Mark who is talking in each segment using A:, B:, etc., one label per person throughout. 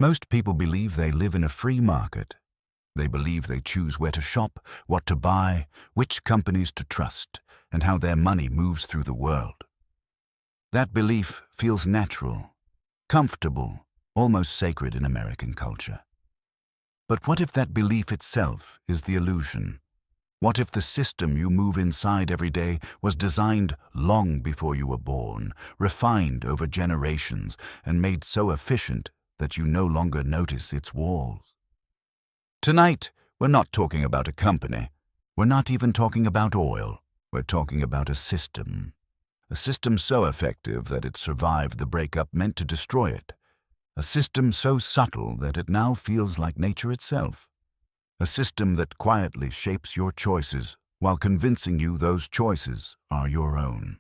A: Most people believe they live in a free market. They believe they choose where to shop, what to buy, which companies to trust, and how their money moves through the world. That belief feels natural, comfortable, almost sacred in American culture. But what if that belief itself is the illusion? What if the system you move inside every day was designed long before you were born, refined over generations, and made so efficient that you no longer notice its walls? Tonight, we're not talking about a company. We're not even talking about oil. We're talking about a system. A system so effective that it survived the breakup meant to destroy it. A system so subtle that it now feels like nature itself. A system that quietly shapes your choices while convincing you those choices are your own.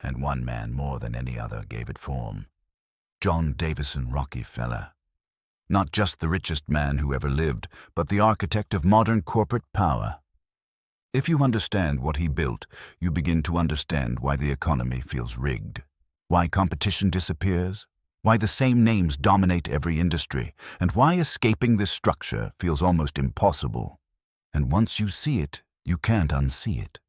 A: And one man more than any other gave it form. John Davison Rockefeller. Not just the richest man who ever lived, but the architect of modern corporate power. If you understand what he built, you begin to understand why the economy feels rigged, why competition disappears, why the same names dominate every industry, and why escaping this structure feels almost impossible. And once you see it, you can't unsee it.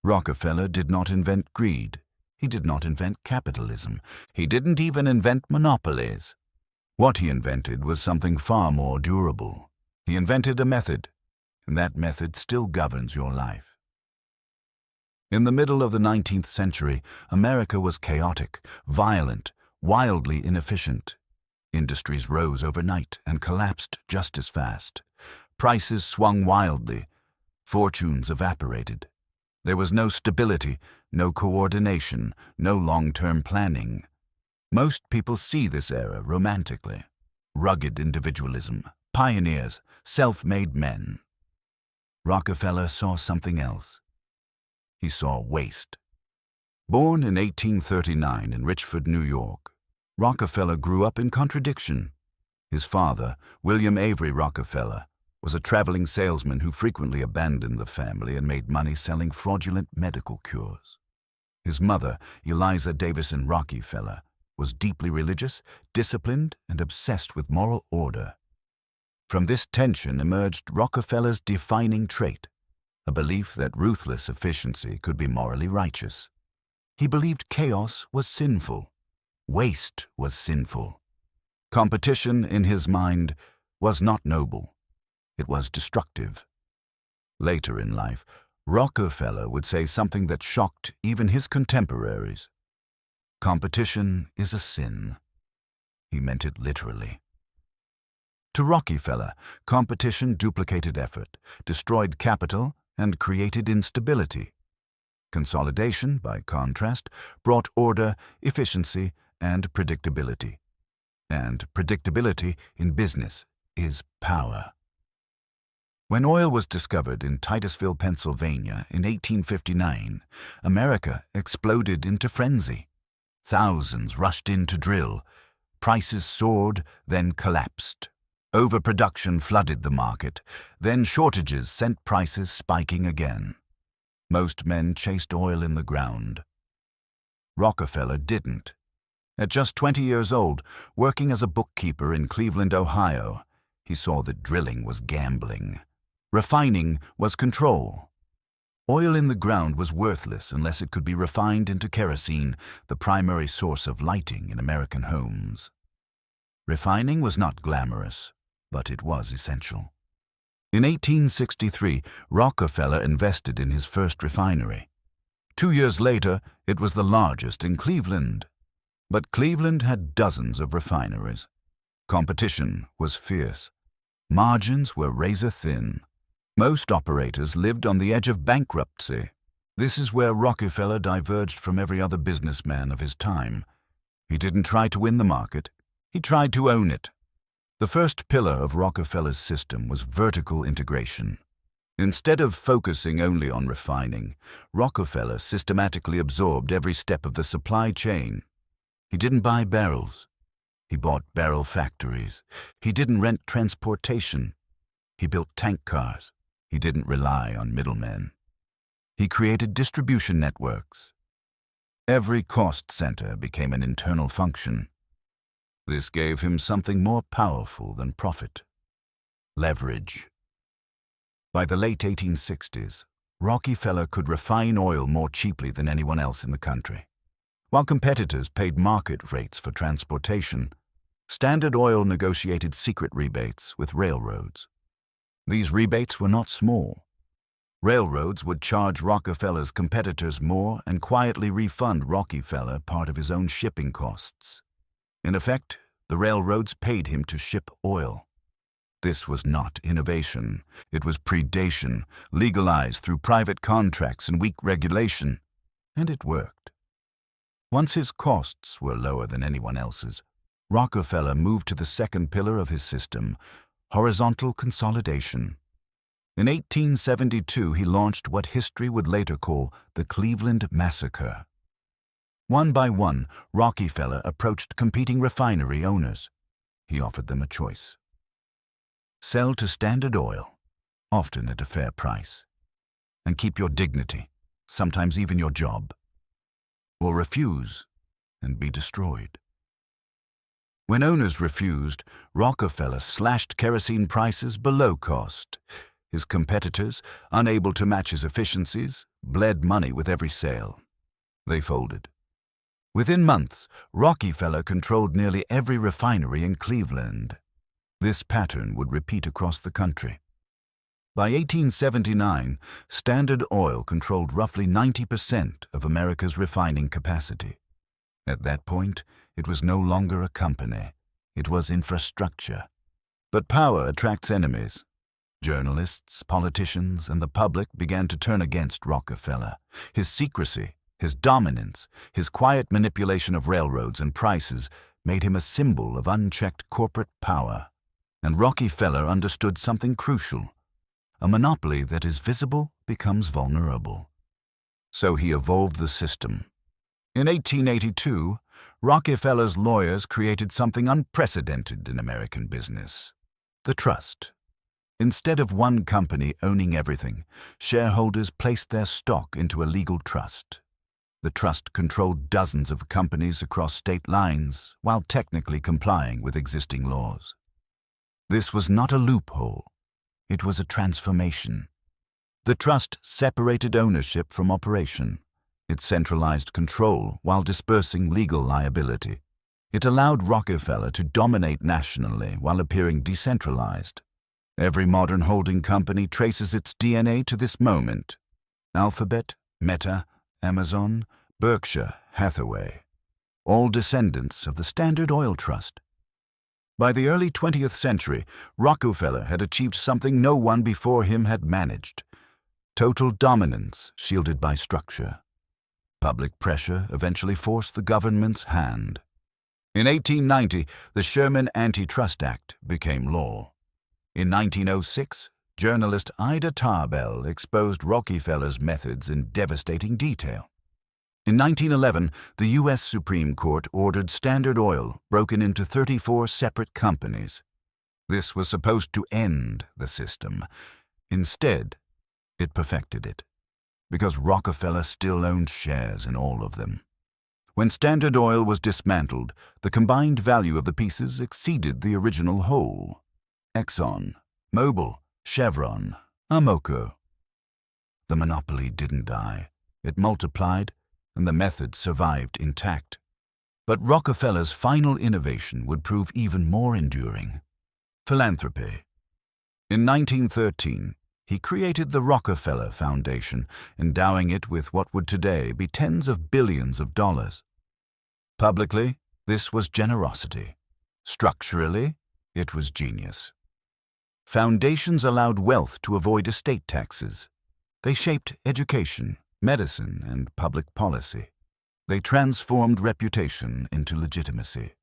A: Rockefeller did not invent greed. He did not invent capitalism. He didn't even invent monopolies. What he invented was something far more durable. He invented a method, and that method still governs your life. In the middle of the 19th century, America was chaotic, violent, wildly inefficient. Industries rose overnight and collapsed just as fast. Prices swung wildly. Fortunes evaporated. There was no stability, no coordination, no long-term planning. Most people see this era romantically. Rugged individualism, pioneers, self-made men. Rockefeller saw something else. He saw waste. Born in 1839 in Richford, New York, Rockefeller grew up in contradiction. His father, William Avery Rockefeller, was a traveling salesman who frequently abandoned the family and made money selling fraudulent medical cures. His mother, Eliza Davison Rockefeller, was deeply religious, disciplined, and obsessed with moral order. From this tension emerged Rockefeller's defining trait, a belief that ruthless efficiency could be morally righteous. He believed chaos was sinful. Waste was sinful. Competition, in his mind, was not noble. It was destructive. Later in life, Rockefeller would say something that shocked even his contemporaries. Competition is a sin. He meant it literally. To Rockefeller, competition duplicated effort, destroyed capital, and created instability. Consolidation, by contrast, brought order, efficiency, and predictability. And predictability in business is power. When oil was discovered in Titusville, Pennsylvania in 1859, America exploded into frenzy. Thousands rushed in to drill. Prices soared, then collapsed. Overproduction flooded the market. Then shortages sent prices spiking again. Most men chased oil in the ground. Rockefeller didn't. At just 20 years old, working as a bookkeeper in Cleveland, Ohio, he saw that drilling was gambling. Refining was control. Oil in the ground was worthless unless it could be refined into kerosene, the primary source of lighting in American homes. Refining was not glamorous, but it was essential. In 1863, Rockefeller invested in his first refinery. 2 years later, it was the largest in Cleveland. But Cleveland had dozens of refineries. Competition was fierce. Margins were razor-thin. Most operators lived on the edge of bankruptcy. This is where Rockefeller diverged from every other businessman of his time. He didn't try to win the market. He tried to own it. The first pillar of Rockefeller's system was vertical integration. Instead of focusing only on refining, Rockefeller systematically absorbed every step of the supply chain. He didn't buy barrels. He bought barrel factories. He didn't rent transportation. He built tank cars. He didn't rely on middlemen. He created distribution networks. Every cost center became an internal function. This gave him something more powerful than profit: leverage. By the late 1860s, Rockefeller could refine oil more cheaply than anyone else in the country. While competitors paid market rates for transportation, Standard Oil negotiated secret rebates with railroads. These rebates were not small. Railroads would charge Rockefeller's competitors more and quietly refund Rockefeller part of his own shipping costs. In effect, the railroads paid him to ship oil. This was not innovation. It was predation, legalized through private contracts and weak regulation. And it worked. Once his costs were lower than anyone else's, Rockefeller moved to the second pillar of his system: horizontal consolidation. In 1872, he launched what history would later call the Cleveland Massacre. One by one, Rockefeller approached competing refinery owners. He offered them a choice: sell to Standard Oil, often at a fair price, and keep your dignity, sometimes even your job, or refuse and be destroyed. When owners refused, Rockefeller slashed kerosene prices below cost. His competitors, unable to match his efficiencies, bled money with every sale. They folded. Within months, Rockefeller controlled nearly every refinery in Cleveland. This pattern would repeat across the country. By 1879, Standard Oil controlled roughly 90% of America's refining capacity. At that point, it was no longer a company. It was infrastructure. But power attracts enemies. Journalists, politicians, and the public began to turn against Rockefeller. His secrecy, his dominance, his quiet manipulation of railroads and prices made him a symbol of unchecked corporate power. And Rockefeller understood something crucial: a monopoly that is visible becomes vulnerable. So he evolved the system. In 1882, Rockefeller's lawyers created something unprecedented in American business: the trust. Instead of one company owning everything, shareholders placed their stock into a legal trust. The trust controlled dozens of companies across state lines while technically complying with existing laws. This was not a loophole. It was a transformation. The trust separated ownership from operation. It centralized control while dispersing legal liability. It allowed Rockefeller to dominate nationally while appearing decentralized. Every modern holding company traces its DNA to this moment: Alphabet, Meta, Amazon, Berkshire Hathaway, all descendants of the Standard Oil Trust. By the early 20th century, Rockefeller had achieved something no one before him had managed: total dominance shielded by structure. Public pressure eventually forced the government's hand. In 1890, the Sherman Antitrust Act became law. In 1906, journalist Ida Tarbell exposed Rockefeller's methods in devastating detail. In 1911, the U.S. Supreme Court ordered Standard Oil broken into 34 separate companies. This was supposed to end the system. Instead, it perfected it, because Rockefeller still owned shares in all of them. When Standard Oil was dismantled, the combined value of the pieces exceeded the original whole: Exxon, Mobil, Chevron, Amoco. The monopoly didn't die. It multiplied, and the method survived intact. But Rockefeller's final innovation would prove even more enduring: philanthropy. In 1913, he created the Rockefeller Foundation, endowing it with what would today be tens of billions of dollars. Publicly, this was generosity. Structurally, it was genius. Foundations allowed wealth to avoid estate taxes. They shaped education, medicine, and public policy. They transformed reputation into legitimacy.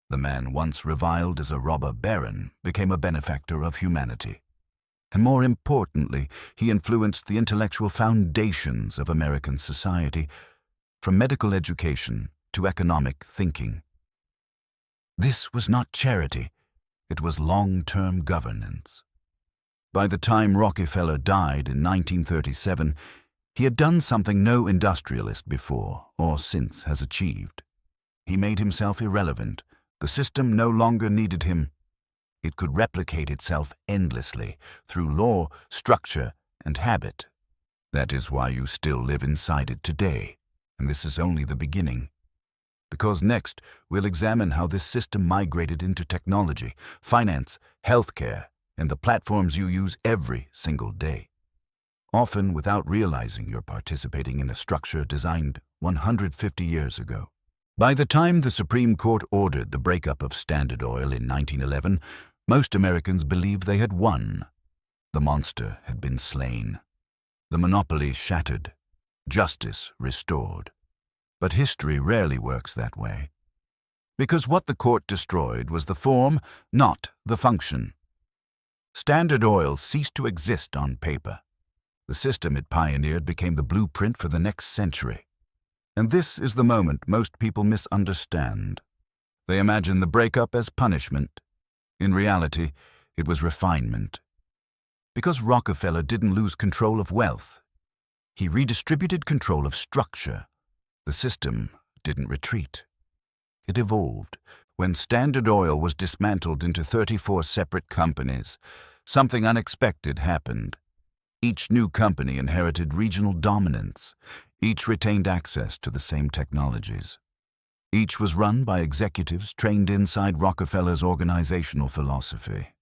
A: The man once reviled as a robber baron became a benefactor of humanity. And more importantly, he influenced the intellectual foundations of American society, from medical education to economic thinking. This was not charity. It was long-term governance. By the time Rockefeller died in 1937, he had done something no industrialist before or since has achieved. He made himself irrelevant, The system no longer needed him. It could replicate itself endlessly through law, structure, and habit. That is why you still live inside it today, and this is only the beginning. Because next, we'll examine how this system migrated into technology, finance, healthcare, and the platforms you use every single day. Often without realizing you're participating in a structure designed 150 years ago. By the time the Supreme Court ordered the breakup of Standard Oil in 1911, most Americans believed they had won. The monster had been slain. The monopoly shattered. Justice restored. But history rarely works that way. Because what the court destroyed was the form, not the function. Standard Oil ceased to exist on paper. The system it pioneered became the blueprint for the next century. And this is the moment most people misunderstand. They imagine the breakup as punishment. In reality, it was refinement. Because Rockefeller didn't lose control of wealth, he redistributed control of structure. The system didn't retreat. It evolved. When Standard Oil was dismantled into 34 separate companies, something unexpected happened. Each new company inherited regional dominance. Each retained access to the same technologies. Each was run by executives trained inside Rockefeller's organizational philosophy.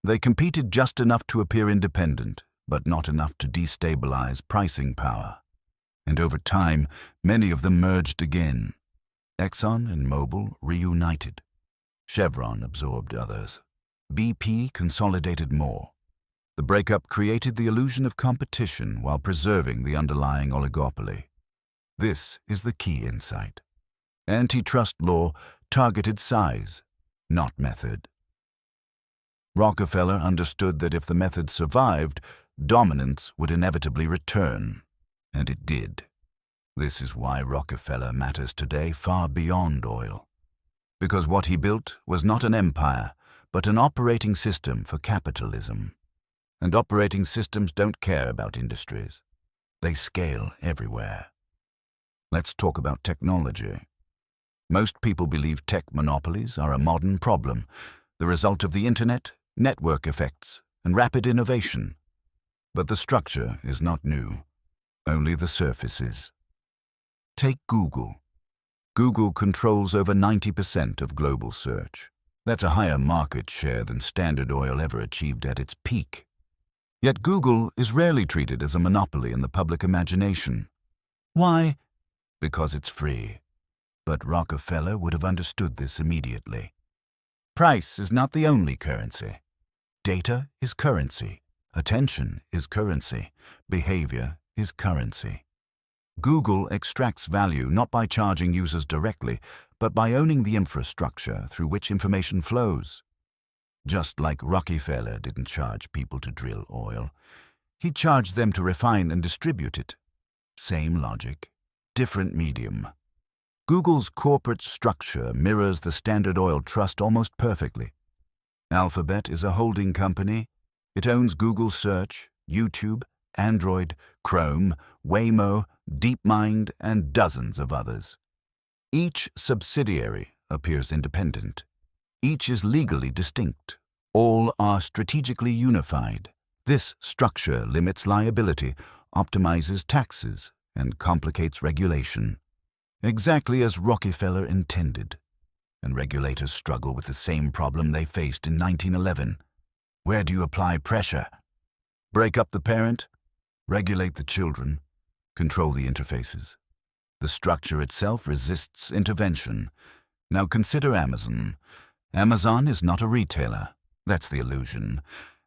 A: They competed just enough to appear independent, but not enough to destabilize pricing power. And over time, many of them merged again. Exxon and Mobil reunited. Chevron absorbed others. BP consolidated more. The breakup created the illusion of competition while preserving the underlying oligopoly. This is the key insight. Antitrust law targeted size, not method. Rockefeller understood that if the method survived, dominance would inevitably return, and it did. This is why Rockefeller matters today far beyond oil. Because what he built was not an empire, but an operating system for capitalism. And operating systems don't care about industries. They scale everywhere. Let's talk about technology. Most people believe tech monopolies are a modern problem, the result of the internet, network effects, and rapid innovation. But the structure is not new, only the surface is. Take Google. Google controls over 90% of global search. That's a higher market share than Standard Oil ever achieved at its peak. Yet Google is rarely treated as a monopoly in the public imagination. Why? Because it's free. But Rockefeller would have understood this immediately. Price is not the only currency. Data is currency. Attention is currency. Behavior is currency. Google extracts value not by charging users directly, but by owning the infrastructure through which information flows. Just like Rockefeller didn't charge people to drill oil, he charged them to refine and distribute it. Same logic, different medium. Google's corporate structure mirrors the Standard Oil Trust almost perfectly. Alphabet is a holding company. It owns Google Search, YouTube, Android, Chrome, Waymo, DeepMind, and dozens of others. Each subsidiary appears independent. Each is legally distinct. All are strategically unified. This structure limits liability, optimizes taxes, and complicates regulation. Exactly as Rockefeller intended. And regulators struggle with the same problem they faced in 1911. Where do you apply pressure? Break up the parent? Regulate the children? Control the interfaces? The structure itself resists intervention. Now consider Amazon. Amazon is not a retailer. That's the illusion.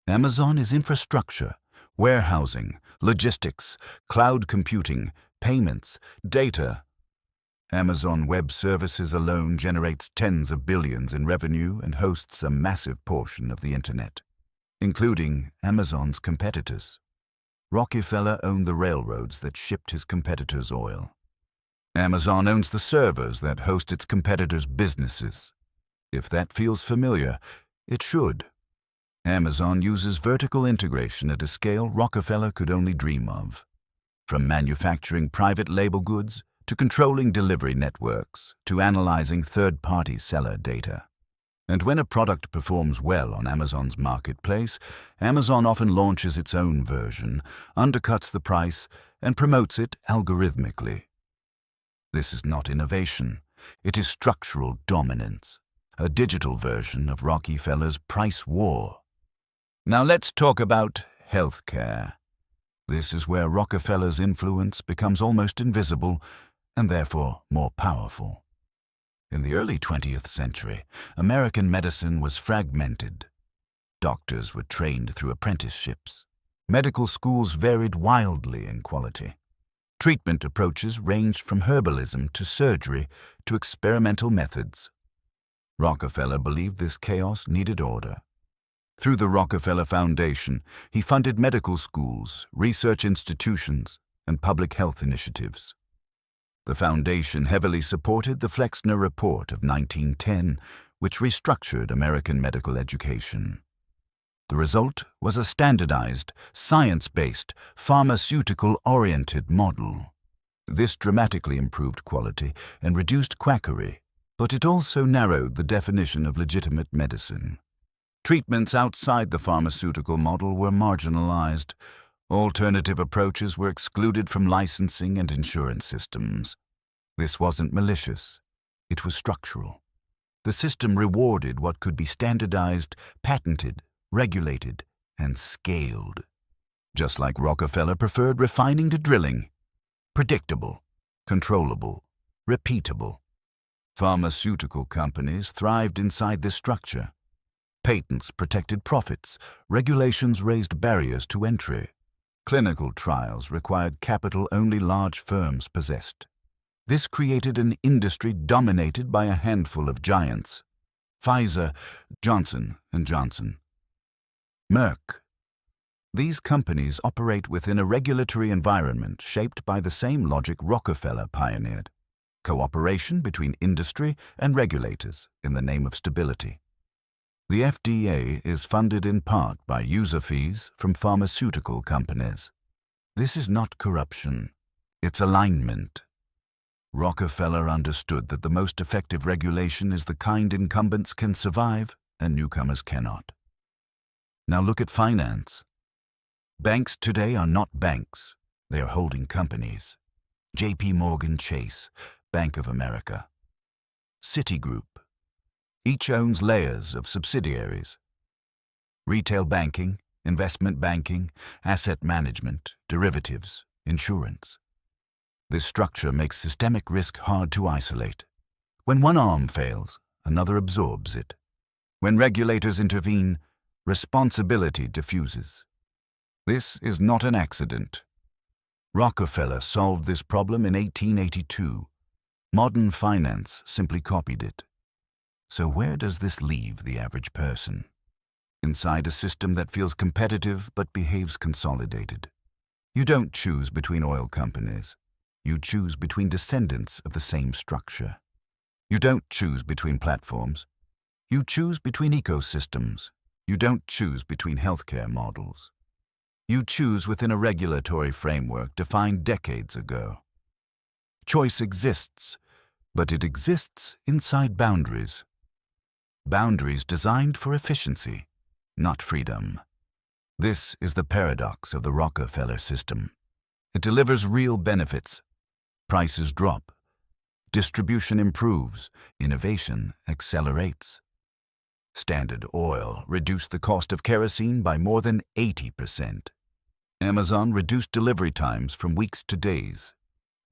A: Amazon is infrastructure, warehousing, logistics, cloud computing, payments, data. Amazon Web Services alone generates tens of billions in revenue and hosts a massive portion of the internet, including Amazon's competitors. Rockefeller owned the railroads that shipped his competitors' oil. Amazon owns the servers that host its competitors' businesses. If that feels familiar, it should. Amazon uses vertical integration at a scale Rockefeller could only dream of. From manufacturing private label goods to controlling delivery networks, to analyzing third-party seller data. And when a product performs well on Amazon's marketplace, Amazon often launches its own version, undercuts the price, and promotes it algorithmically. This is not innovation. It is structural dominance, a digital version of Rockefeller's price war. Now let's talk about healthcare. This is where Rockefeller's influence becomes almost invisible and therefore more powerful. In the early 20th century, American medicine was fragmented. Doctors were trained through apprenticeships. Medical schools varied wildly in quality. Treatment approaches ranged from herbalism to surgery to experimental methods. Rockefeller believed this chaos needed order. Through the Rockefeller Foundation, he funded medical schools, research institutions, and public health initiatives. The foundation heavily supported the Flexner Report of 1910, which restructured American medical education. The result was a standardized, science-based, pharmaceutical-oriented model. This dramatically improved quality and reduced quackery, but it also narrowed the definition of legitimate medicine. Treatments outside the pharmaceutical model were marginalized. Alternative approaches were excluded from licensing and insurance systems. This wasn't malicious. It was structural. The system rewarded what could be standardized, patented, regulated, and scaled. Just like Rockefeller preferred refining to drilling. Predictable, controllable, repeatable. Pharmaceutical companies thrived inside this structure. Patents protected profits. Regulations raised barriers to entry. Clinical trials required capital only large firms possessed. This created an industry dominated by a handful of giants: Pfizer, Johnson & Johnson, Merck. These companies operate within a regulatory environment shaped by the same logic Rockefeller pioneered: cooperation between industry and regulators in the name of stability. The FDA is funded in part by user fees from pharmaceutical companies. This is not corruption, it's alignment. Rockefeller understood that the most effective regulation is the kind incumbents can survive and newcomers cannot. Now look at finance. Banks today are not banks, they are holding companies. J.P. Morgan Chase, Bank of America, Citigroup. Each owns layers of subsidiaries. Retail banking, investment banking, asset management, derivatives, insurance. This structure makes systemic risk hard to isolate. When one arm fails, another absorbs it. When regulators intervene, responsibility diffuses. This is not an accident. Rockefeller solved this problem in 1882. Modern finance simply copied it. So where does this leave the average person? Inside a system that feels competitive but behaves consolidated. You don't choose between oil companies. You choose between descendants of the same structure. You don't choose between platforms. You choose between ecosystems. You don't choose between healthcare models. You choose within a regulatory framework defined decades ago. Choice exists, but it exists inside boundaries. Boundaries designed for efficiency, not freedom. This is the paradox of the Rockefeller system. It delivers real benefits. Prices drop. Distribution improves. Innovation accelerates. Standard Oil reduced the cost of kerosene by more than 80%. Amazon reduced delivery times from weeks to days.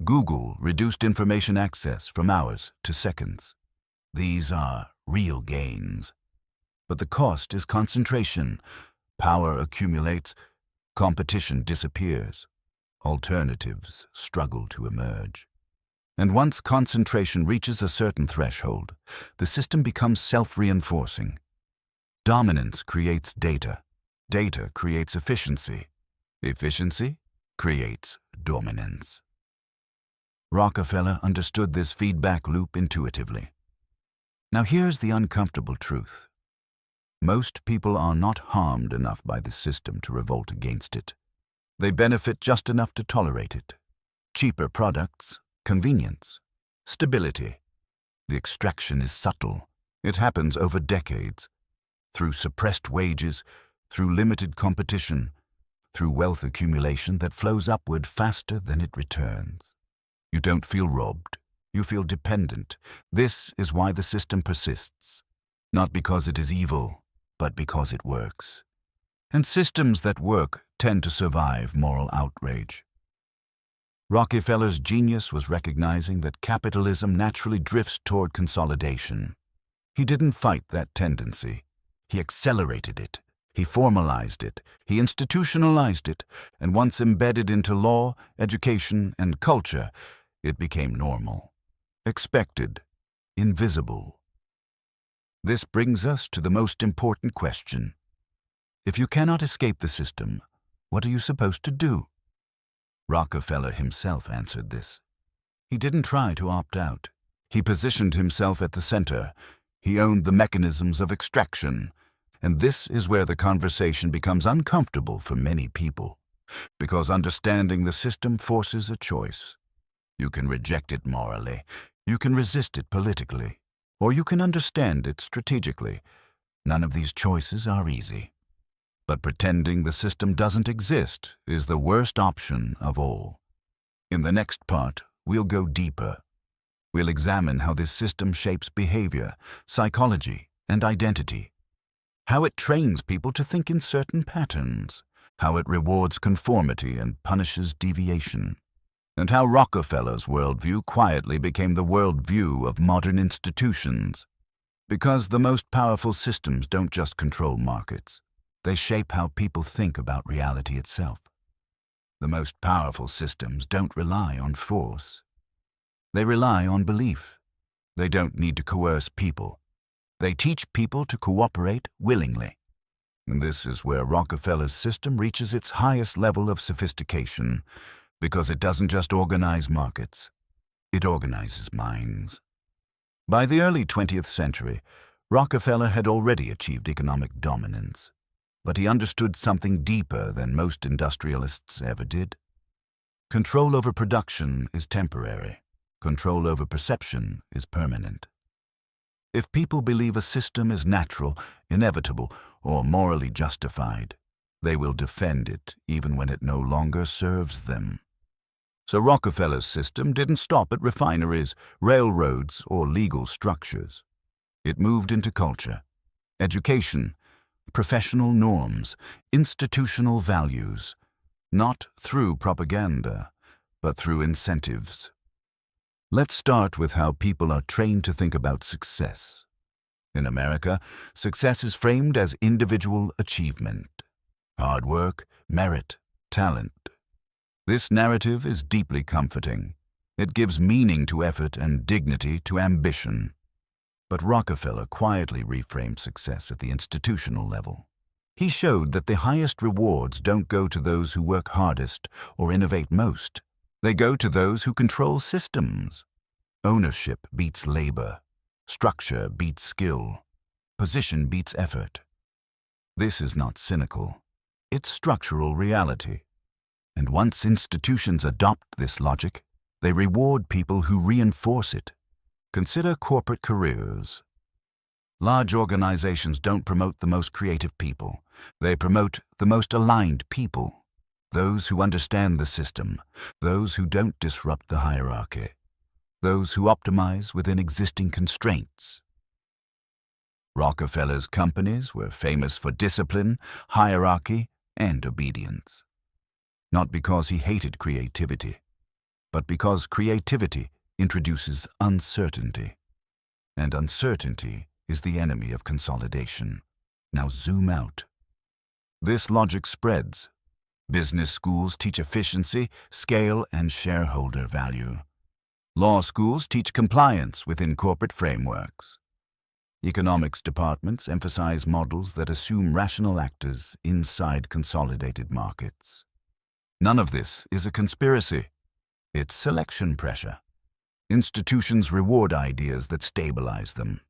A: Google reduced information access from hours to seconds. These are real gains. But the cost is concentration. Power accumulates. Competition disappears. Alternatives struggle to emerge. And once concentration reaches a certain threshold, the system becomes self-reinforcing. Dominance creates data. Data creates efficiency. Efficiency creates dominance. Rockefeller understood this feedback loop intuitively. Now here's the uncomfortable truth. Most people are not harmed enough by the system to revolt against it. They benefit just enough to tolerate it. Cheaper products, Convenience. Stability. The extraction is subtle. It happens over decades, through suppressed wages, through limited competition, through wealth accumulation that flows upward faster than it returns. You don't feel robbed. You feel dependent. This is why the system persists. Not because it is evil, but because it works. And systems that work tend to survive moral outrage. Rockefeller's genius was recognizing that capitalism naturally drifts toward consolidation. He didn't fight that tendency. He accelerated it. He formalized it. He institutionalized it. And once embedded into law, education, and culture, it became normal, expected, invisible. This brings us to the most important question. If you cannot escape the system, what are you supposed to do? Rockefeller himself answered this. He didn't try to opt out. He positioned himself at the center. He owned the mechanisms of extraction. And this is where the conversation becomes uncomfortable for many people, because understanding the system forces a choice. You can reject it morally, you can resist it politically, or you can understand it strategically. None of these choices are easy. But pretending the system doesn't exist is the worst option of all. In the next part, we'll go deeper. We'll examine how this system shapes behavior, psychology, and identity. How it trains people to think in certain patterns, how it rewards conformity and punishes deviation, and how Rockefeller's worldview quietly became the worldview of modern institutions. Because the most powerful systems don't just control markets, they shape how people think about reality itself. The most powerful systems don't rely on force. They rely on belief. They don't need to coerce people. They teach people to cooperate willingly. And this is where Rockefeller's system reaches its highest level of sophistication, because it doesn't just organize markets, it organizes minds. By the early 20th century, Rockefeller had already achieved economic dominance, but he understood something deeper than most industrialists ever did. Control over production is temporary. Control over perception is permanent. If people believe a system is natural, inevitable, or morally justified, they will defend it even when it no longer serves them. So Rockefeller's system didn't stop at refineries, railroads, or legal structures. It moved into culture, education, professional norms, institutional values, not through propaganda, but through incentives. Let's start with how people are trained to think about success. In America, success is framed as individual achievement, hard work, merit, talent. This narrative is deeply comforting. It gives meaning to effort and dignity to ambition. But Rockefeller quietly reframed success at the institutional level. He showed that the highest rewards don't go to those who work hardest or innovate most. They go to those who control systems. Ownership beats labor. Structure beats skill. Position beats effort. This is not cynical. It's structural reality. And once institutions adopt this logic, they reward people who reinforce it. Consider corporate careers. Large organizations don't promote the most creative people. They promote the most aligned people. Those who understand the system, those who don't disrupt the hierarchy, those who optimize within existing constraints. Rockefeller's companies were famous for discipline, hierarchy, and obedience. Not because he hated creativity, but because creativity introduces uncertainty. And uncertainty is the enemy of consolidation. Now zoom out. This logic spreads. Business schools teach efficiency, scale, and shareholder value. Law schools teach compliance within corporate frameworks. Economics departments emphasize models that assume rational actors inside consolidated markets. None of this is a conspiracy. It's selection pressure. Institutions reward ideas that stabilize them.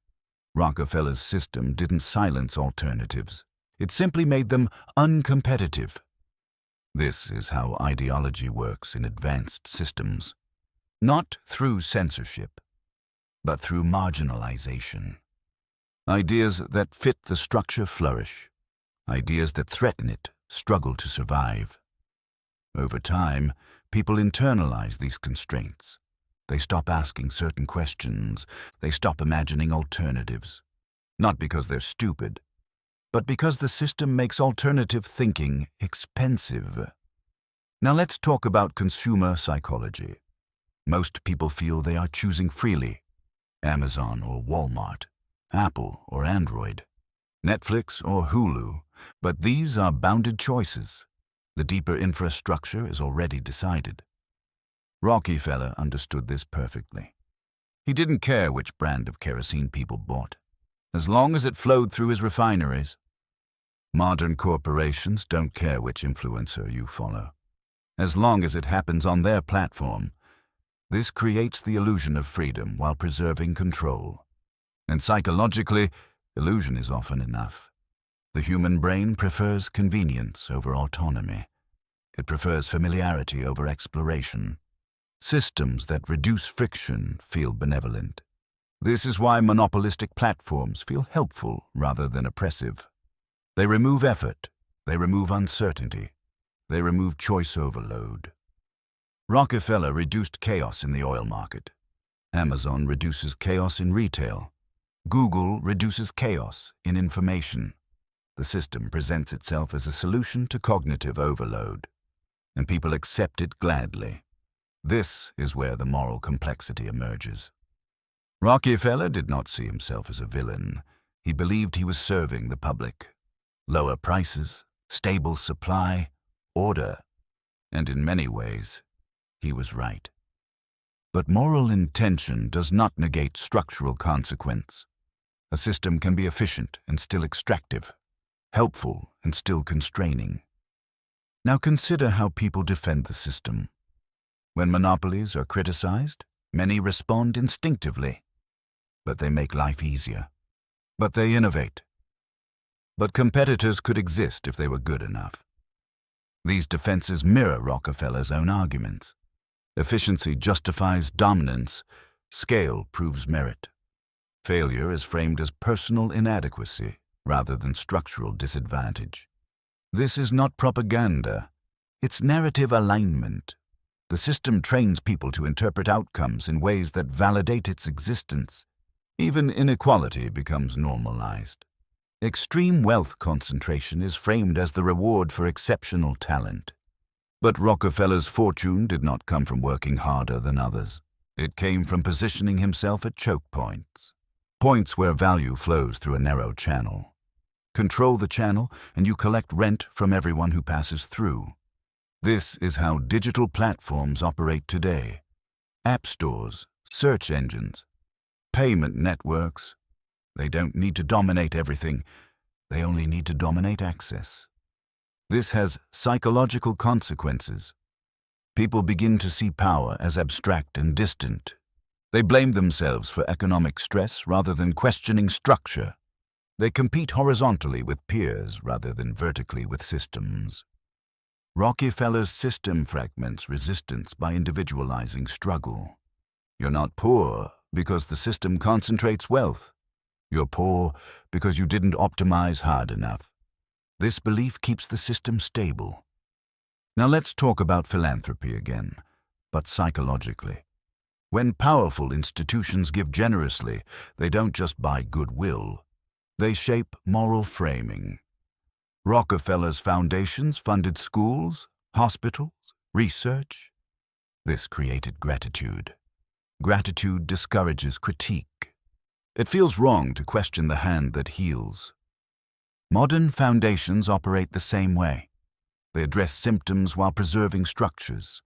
A: Rockefeller's system didn't silence alternatives. It simply made them uncompetitive. This is how ideology works in advanced systems. Not through censorship, but through marginalization. Ideas that fit the structure flourish. Ideas that threaten it struggle to survive. Over time, people internalize these constraints. They stop asking certain questions. They stop imagining alternatives. Not because they're stupid, but because the system makes alternative thinking expensive. Now let's talk about consumer psychology. Most people feel they are choosing freely. Amazon or Walmart, Apple or Android, Netflix or Hulu, but these are bounded choices. The deeper infrastructure is already decided. Rockefeller understood this perfectly. He didn't care which brand of kerosene people bought, as long as it flowed through his refineries. Modern corporations don't care which influencer you follow, as long as it happens on their platform. This creates the illusion of freedom while preserving control. And psychologically, illusion is often enough. The human brain prefers convenience over autonomy. It prefers familiarity over exploration. Systems that reduce friction feel benevolent. This is why monopolistic platforms feel helpful rather than oppressive. They remove effort. They remove uncertainty. They remove choice overload. Rockefeller reduced chaos in the oil market. Amazon reduces chaos in retail. Google reduces chaos in information. The system presents itself as a solution to cognitive overload, and people accept it gladly. This is where the moral complexity emerges. Rockefeller did not see himself as a villain. He believed he was serving the public. Lower prices, stable supply, order, and in many ways, he was right. But moral intention does not negate structural consequence. A system can be efficient and still extractive, helpful and still constraining. Now consider how people defend the system. When monopolies are criticized, many respond instinctively. But they make life easier. But they innovate. But competitors could exist if they were good enough. These defenses mirror Rockefeller's own arguments. Efficiency justifies dominance. Scale proves merit. Failure is framed as personal inadequacy rather than structural disadvantage. This is not propaganda. It's narrative alignment. The system trains people to interpret outcomes in ways that validate its existence. Even inequality becomes normalized. Extreme wealth concentration is framed as the reward for exceptional talent. But Rockefeller's fortune did not come from working harder than others. It came from positioning himself at choke points. Points where value flows through a narrow channel. Control the channel and you collect rent from everyone who passes through. This is how digital platforms operate today. App stores, search engines, payment networks. They don't need to dominate everything. They only need to dominate access. This has psychological consequences. People begin to see power as abstract and distant. They blame themselves for economic stress rather than questioning structure. They compete horizontally with peers rather than vertically with systems. Rockefeller's system fragments resistance by individualizing struggle. You're not poor because the system concentrates wealth. You're poor because you didn't optimize hard enough. This belief keeps the system stable. Now let's talk about philanthropy again, but psychologically. When powerful institutions give generously, they don't just buy goodwill. They shape moral framing. Rockefeller's foundations funded schools, hospitals, research. This created gratitude. Gratitude discourages critique. It feels wrong to question the hand that heals. Modern foundations operate the same way. They address symptoms while preserving structures.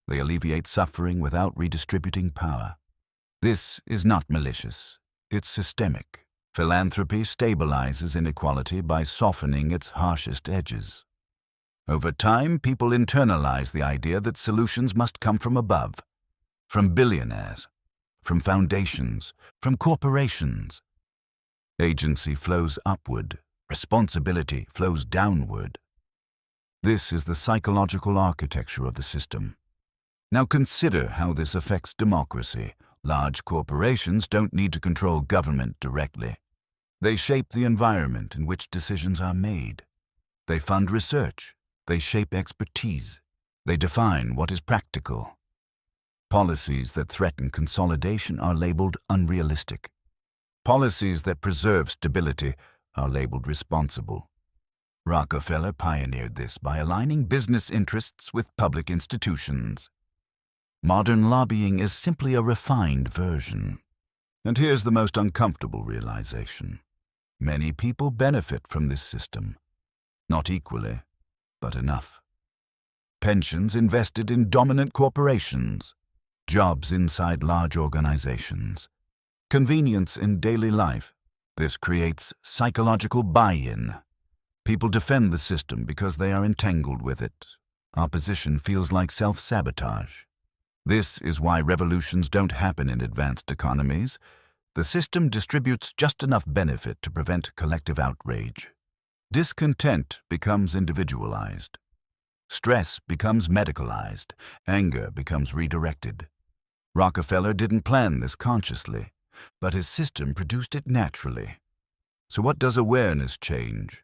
A: They alleviate suffering without redistributing power. This is not malicious. It's systemic. Philanthropy stabilizes inequality by softening its harshest edges. Over time, people internalize the idea that solutions must come from above, from billionaires, from foundations, from corporations. Agency flows upward, responsibility flows downward. This is the psychological architecture of the system. Now consider how this affects democracy. Large corporations don't need to control government directly. They shape the environment in which decisions are made. They fund research. They shape expertise. They define what is practical. Policies that threaten consolidation are labeled unrealistic. Policies that preserve stability are labeled responsible. Rockefeller pioneered this by aligning business interests with public institutions. Modern lobbying is simply a refined version. And here's the most uncomfortable realization. Many people benefit from this system. Not equally, but enough. Pensions invested in dominant corporations. Jobs inside large organizations. Convenience in daily life. This creates psychological buy-in. People defend the system because they are entangled with it. Opposition feels like self-sabotage. This is why revolutions don't happen in advanced economies. The system distributes just enough benefit to prevent collective outrage. Discontent becomes individualized. Stress becomes medicalized. Anger becomes redirected. Rockefeller didn't plan this consciously, but his system produced it naturally. So what does awareness change?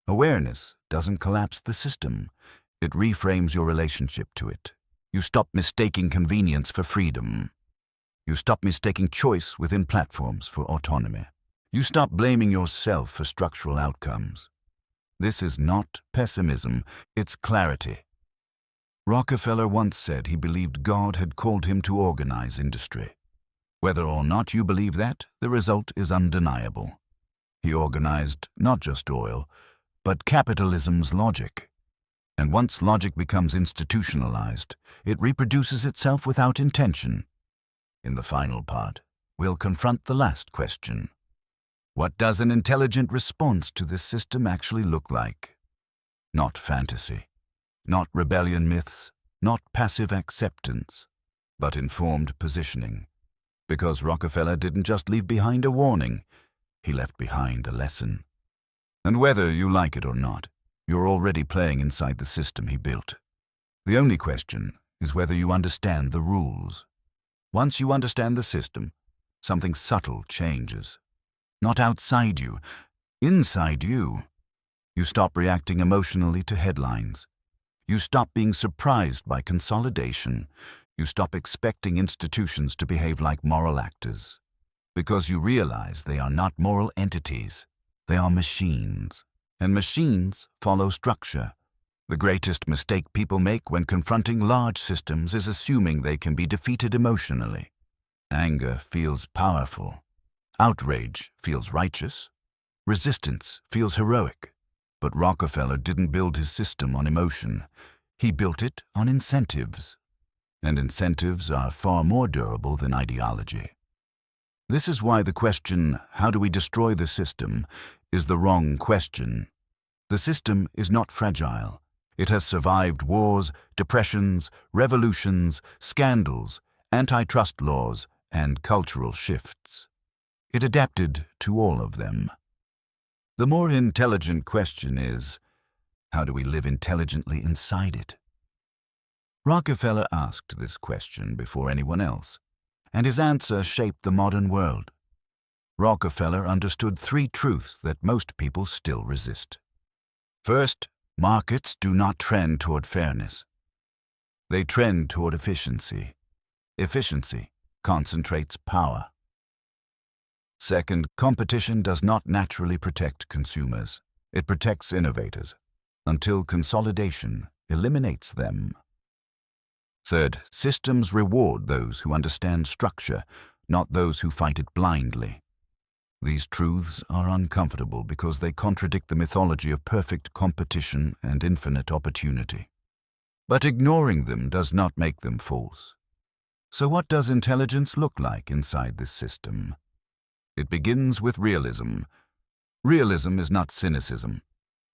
A: Awareness doesn't collapse the system. It reframes your relationship to it. You stop mistaking convenience for freedom. You stop mistaking choice within platforms for autonomy. You stop blaming yourself for structural outcomes. This is not pessimism, it's clarity. Rockefeller once said he believed God had called him to organize industry. Whether or not you believe that, the result is undeniable. He organized not just oil, but capitalism's logic. And once logic becomes institutionalized, it reproduces itself without intention. In the final part, we'll confront the last question. What does an intelligent response to this system actually look like? Not fantasy, not rebellion myths, not passive acceptance, but informed positioning. Because Rockefeller didn't just leave behind a warning, he left behind a lesson. And whether you like it or not, you're already playing inside the system he built. The only question is whether you understand the rules. Once you understand the system, something subtle changes. Not outside you, inside you. You stop reacting emotionally to headlines. You stop being surprised by consolidation. You stop expecting institutions to behave like moral actors. Because you realize they are not moral entities. They are machines. And machines follow structure. The greatest mistake people make when confronting large systems is assuming they can be defeated emotionally. Anger feels powerful. Outrage feels righteous. Resistance feels heroic. But Rockefeller didn't build his system on emotion. He built it on incentives. And incentives are far more durable than ideology. This is why the question, how do we destroy the system, is the wrong question. The system is not fragile. It has survived wars, depressions, revolutions, scandals, antitrust laws, and cultural shifts. It adapted to all of them. The more intelligent question is, how do we live intelligently inside it? Rockefeller asked this question before anyone else, and his answer shaped the modern world. Rockefeller understood three truths that most people still resist. First, markets do not trend toward fairness. They trend toward efficiency. Efficiency concentrates power. Second, competition does not naturally protect consumers. It protects innovators, until consolidation eliminates them. Third, systems reward those who understand structure, not those who fight it blindly. These truths are uncomfortable because they contradict the mythology of perfect competition and infinite opportunity. But ignoring them does not make them false. So what does intelligence look like inside this system? It begins with realism. Realism is not cynicism.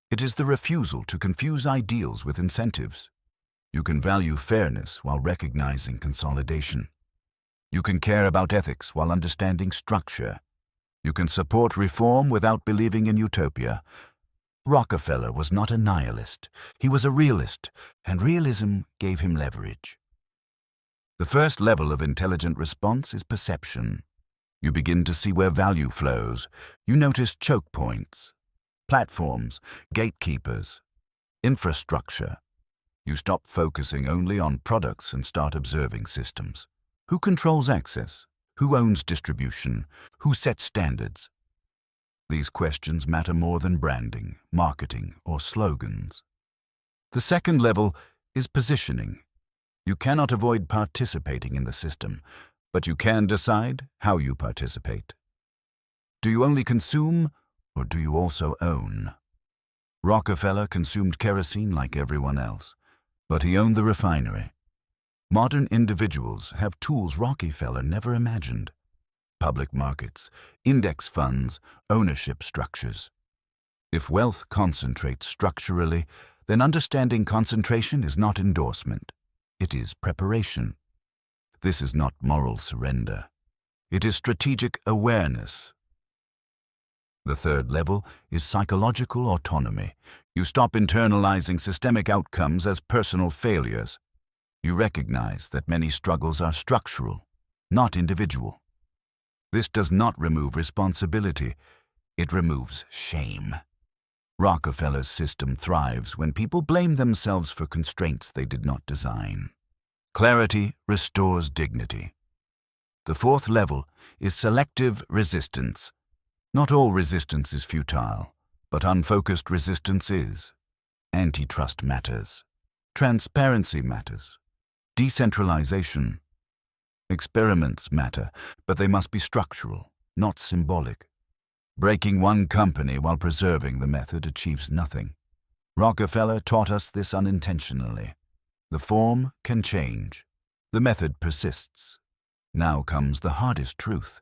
A: It is the refusal to confuse ideals with incentives. You can value fairness while recognizing consolidation. You can care about ethics while understanding structure. You can support reform without believing in utopia. Rockefeller was not a nihilist. He was a realist, and realism gave him leverage. The first level of intelligent response is perception. You begin to see where value flows. You notice choke points, platforms, gatekeepers, infrastructure. You stop focusing only on products and start observing systems. Who controls access? Who owns distribution? Who sets standards? These questions matter more than branding, marketing, or slogans. The second level is positioning. You cannot avoid participating in the system, but you can decide how you participate. Do you only consume, or do you also own? Rockefeller consumed kerosene like everyone else, but he owned the refinery. Modern individuals have tools Rockefeller never imagined. Public markets, index funds, ownership structures. If wealth concentrates structurally, then understanding concentration is not endorsement. It is preparation. This is not moral surrender. It is strategic awareness. The third level is psychological autonomy. You stop internalizing systemic outcomes as personal failures. You recognize that many struggles are structural, not individual. This does not remove responsibility. It removes shame. Rockefeller's system thrives when people blame themselves for constraints they did not design. Clarity restores dignity. The fourth level is selective resistance. Not all resistance is futile, but unfocused resistance is. Antitrust matters. Transparency matters. Decentralization. Experiments matter, but they must be structural, not symbolic. Breaking one company while preserving the method achieves nothing. Rockefeller taught us this unintentionally. The form can change. The method persists. Now comes the hardest truth.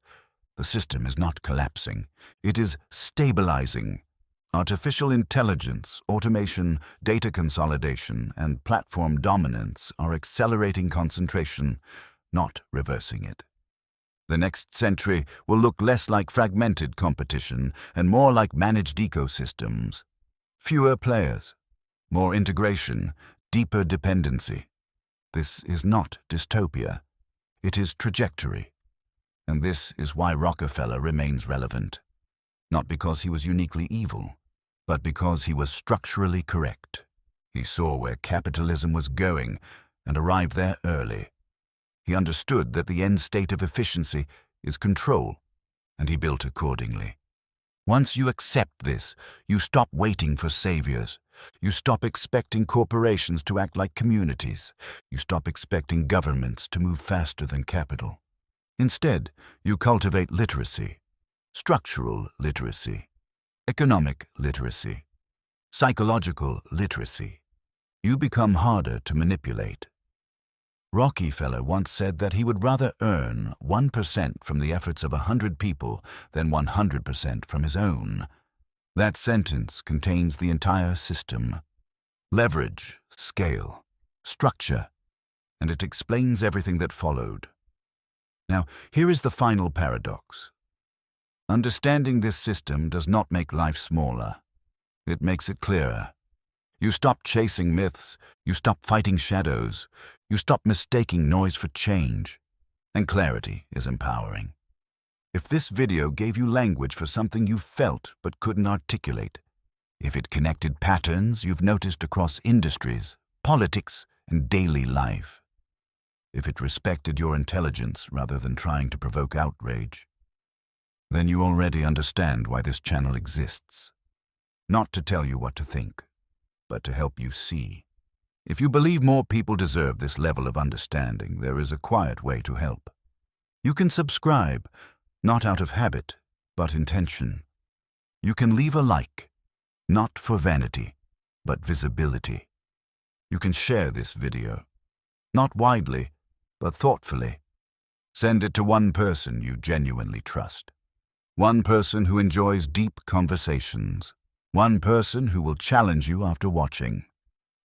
A: The system is not collapsing. It is stabilizing. Artificial intelligence, automation, data consolidation, and platform dominance are accelerating concentration, not reversing it. The next century will look less like fragmented competition and more like managed ecosystems. Fewer players, more integration, deeper dependency. This is not dystopia. It is trajectory. And this is why Rockefeller remains relevant. Not because he was uniquely evil, but because he was structurally correct. He saw where capitalism was going and arrived there early. He understood that the end state of efficiency is control, and he built accordingly. Once you accept this, you stop waiting for saviors. You stop expecting corporations to act like communities. You stop expecting governments to move faster than capital. Instead, you cultivate literacy, structural literacy, economic literacy, psychological literacy. You become harder to manipulate. Rockefeller once said that he would rather earn 1% from the efforts of 100 people than 100% from his own. That sentence contains the entire system. Leverage, scale, structure, and it explains everything that followed. Now, here is the final paradox. Understanding this system does not make life smaller. It makes it clearer. You stop chasing myths, you stop fighting shadows, you stop mistaking noise for change, and clarity is empowering. If this video gave you language for something you felt but couldn't articulate, if it connected patterns you've noticed across industries, politics, and daily life, if it respected your intelligence rather than trying to provoke outrage, then you already understand why this channel exists. Not to tell you what to think, but to help you see. If you believe more people deserve this level of understanding, there is a quiet way to help. You can subscribe, not out of habit, but intention. You can leave a like, not for vanity, but visibility. You can share this video, not widely, but thoughtfully. Send it to one person you genuinely trust. One person who enjoys deep conversations. One person who will challenge you after watching.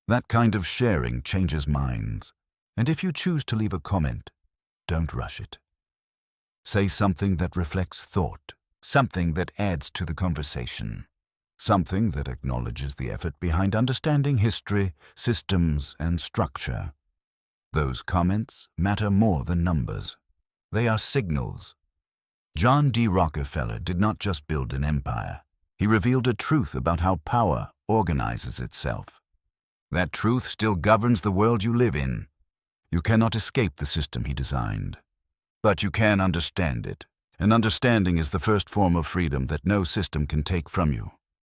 A: That kind of sharing changes minds. And if you choose to leave a comment, don't rush it. Say something that reflects thought, something that adds to the conversation, something that acknowledges the effort behind understanding history, systems, and structure. Those comments matter more than numbers. They are signals. John D. Rockefeller did not just build an empire. He revealed a truth about how power organizes itself. That truth still governs the world you live in. You cannot escape the system he designed. But you can understand it. And understanding is the first form of freedom that no system can take from you.